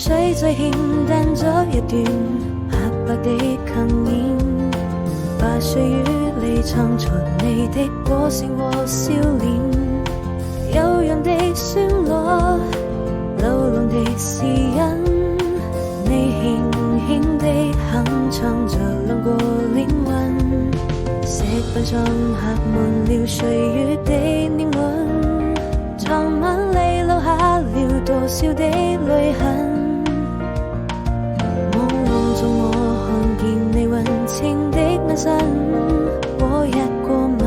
水最欠淡咗一段白白的幸免，把歲月裏藏藏你的歌聲和笑臉，悠揚的旋律，流浪的詩音，你輕輕地哼唱着兩個靈魂，石板上刻滿了歲月的年輪，藏滿你留下了多少的淚痕。朦朧中我看見你溫情的眼神和一個吻，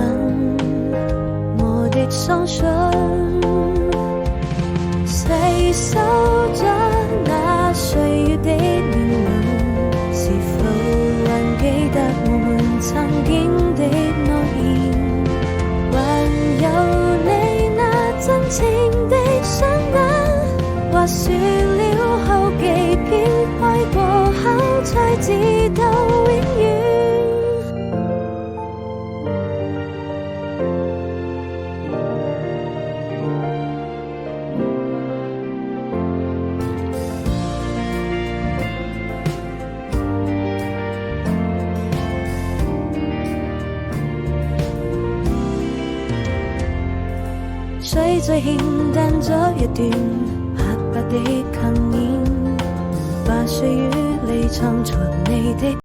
我的雙唇細數着那歲月的年輪，是否還記得我們曾經的諾言，還有你那真情的雙眼，或說了好幾遍愛過後才知道永遠。水最欠淡咗一段白白的幸免，把歲月裏藏藏你的